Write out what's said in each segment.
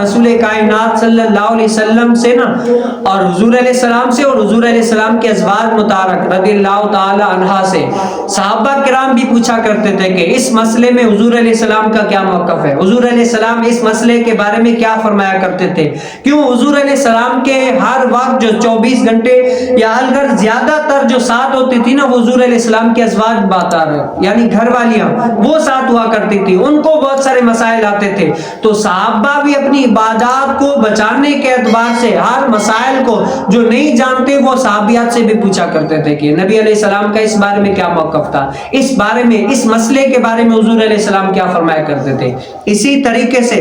رسول کائنات صلی اللہ علیہ وسلم سے نا اور حضور علیہ السلام سے اور حضور علیہ السلام کے ازواج مبارک رضی اللہ تعالی عنہا سے صحابہ کرام بھی پوچھا کرتے تھے کہ اس مسئلے میں حضور علیہ السلام کا کیا موقف ہے، حضور علیہ السلام اس مسئلے کے بارے میں کیا فرمایا کرتے تھے۔ کیوں حضور علیہ السلام کے ہر وقت جو 24 گھنٹے یا اگر زیادہ تر جو ساتھ ہوتی تھی نا وہ حضور علیہ السلام کے ازواج یعنی گھر والیاں وہ ساتھ ہوا کرتی تھی، ان کو بہت سارے مسائل آتے تھے، تو صحابہ بھی اپنی عبادات کو بچانے کے اعتبار سے ہر مسائل کو جو نہیں جانتے وہ صحابیات سے بھی پوچھا کرتے تھے کہ نبی علیہ السلام کا اس بارے میں کیا موقف تھا، اس بارے میں اس مسئلے کے بارے میں حضور علیہ السلام کیا فرمایا کرتے تھے۔ اسی طریقے سے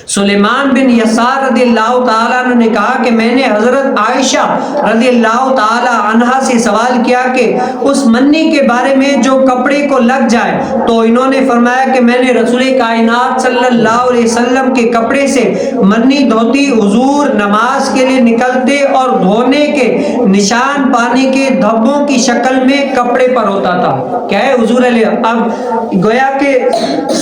سلیمان بن یسار رضی اللہ تعالیٰ عنہ نے کہا کہ میں نے حضرت عائشہ رضی اللہ تعالیٰ عنہا سے سوال کیا کہ اس منی کے بارے میں جو کپڑے کو لگ جائے، تو انہوں نے فرمایا کہ میں نے رسول کائنات صلی اللہ علیہ وسلم کے کپڑے سے منی دھوتی، حضور نماز کے لیے نکلتے اور دھونے کے نشان پانی کے دھبوں کی شکل میں کپڑے پر ہوتا تھا۔ کیا ہے حضور علیہ، اب گویا کہ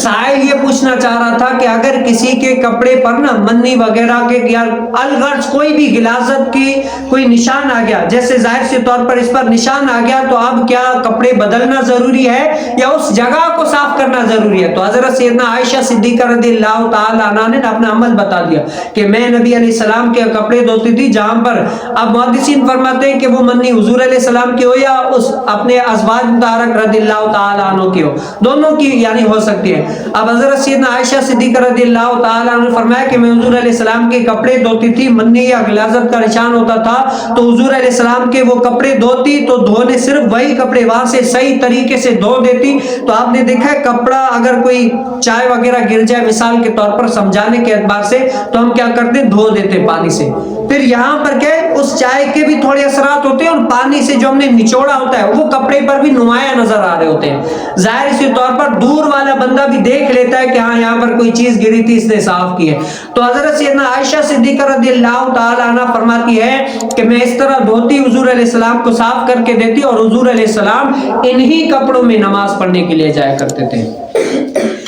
سائل یہ پوچھنا چاہ رہا تھا کہ اگر کسی کے کپڑے پر نا منی وغیرہ کے یا الغرض کوئی بھی غلاظت کی کوئی نشان آ گیا، جیسے ظاہر سے طور پر اس پر نشان آ گیا، تو اب کیا کپڑے بدلنا ضروری ہے یا اس جگہ کو صاف کرنا ضروری ہے؟ تو حضرت سیدنا عائشہ صدیقہ رضی اللہ تعالی عنہا نے اپنا عمل بتا دیا کہ میں نبی علیہ السلام کے کپڑے دھوتی تھی جہاں پر، اب محدثین فرماتے ہیں کہ وہ منی حضور علیہ السلام کی ہو یا اس اپنے ازواج مبارک رضی اللہ تعالی عنہ کی ہو، دونوں کی یعنی ہو سکتی ہے۔ اب حضرت سیدنا عائشہ صدیقہ رضی اللہ تعالی عنہ نے فرمایا کہ میں حضور علیہ السلام کے کپڑے دھوتی تھی، منی یا غلاظت کا نشان ہوتا تھا تو حضور علیہ السلام کے وہ کپڑے دھوتی تو دھونے صرف وہی کپڑے وہاں سے صحیح طریقے سے دھو دیتی۔ تو آپ نے دیکھا ہے کپڑا اگر کوئی چائے وغیرہ گر جائے مثال کے طور پر سمجھانے کے اعتبار سے تو ہم کیا کرتے ہیں، دھو دیتے پانی سے، پھر یہاں پر کیا ہے اس چائے کے بھی تھوڑے اثرات ہوتے ہیں اور پانی سے جو ہم نے نچوڑا ہوتا ہے وہ کپڑے پر بھی نمایاں نظر آ رہے ہوتے ہیں، ظاہر اسی طور پر دور والا بندہ بھی دیکھ لیتا ہے کہ ہاں یہاں پر کوئی چیز گری تھی اس نے صاف کی ہے۔ تو حضرت سیدنا عائشہ صدیقہ رضی اللہ تعالی عنہ فرماتی ہے کہ میں اس طرح دھوتی، حضور علیہ السلام کو صاف کر کے دیتی اور حضور علیہ السلام انہی کپڑوں میں نماز پڑھنے کے لیے جایا کرتے تھے۔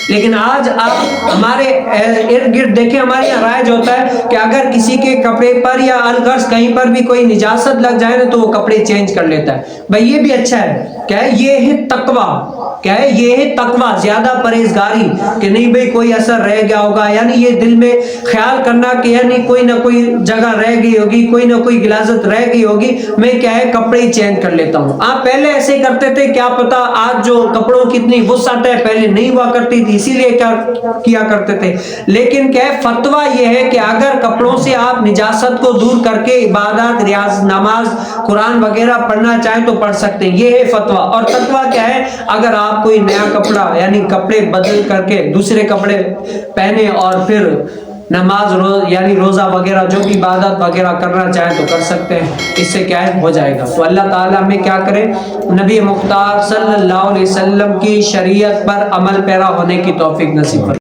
لیکن آج آپ ہمارے ارد گرد دیکھیں، ہمارے یہاں رائج ہوتا ہے کہ اگر کسی کے کپڑے پر یا الغرض کہیں پر بھی کوئی نجاست لگ جائے نا تو وہ کپڑے چینج کر لیتا ہے۔ بھائی یہ بھی اچھا ہے، کیا ہے یہ ہے تقویٰ، کیا ہے یہ ہے تقویٰ، زیادہ پرہیزگاری کہ نہیں بھئی کوئی اثر رہ گیا ہوگا، یعنی یہ دل میں خیال کرنا کہ یعنی کوئی نہ کوئی جگہ رہ گئی ہوگی، کوئی نہ کوئی غلاظت رہ گئی ہوگی، میں کیا ہے کپڑے ہی چینج کر لیتا ہوں۔ آپ پہلے ایسے کرتے تھے، کیا پتا آج جو کپڑوں کی اتنی وسعت ہے پہلے نہیں ہوا کرتی تھی اسی لیے کیا کیا کرتے تھے، لیکن کیا ہے فتویٰ یہ ہے کہ اگر کپڑوں سے آپ نجاست کو دور کر کے عبادات، ریاض، نماز، قرآن وغیرہ پڑھنا چاہیں تو پڑھ سکتے ہیں، یہ ہے فتویٰ۔ اور تقویٰ کیا ہے، اگر آپ کوئی نیا کپڑا یعنی کپڑے بدل کر کے دوسرے کپڑے پہنے اور پھر نماز یعنی روزہ وغیرہ جو بھی عبادت وغیرہ کرنا چاہیں تو کر سکتے ہیں، اس سے کیا ہے ہو جائے گا۔ تو اللہ تعالیٰ ہمیں کیا کرے، نبی مختار صلی اللہ علیہ وسلم کی شریعت پر عمل پیرا ہونے کی توفیق نصیب کرے۔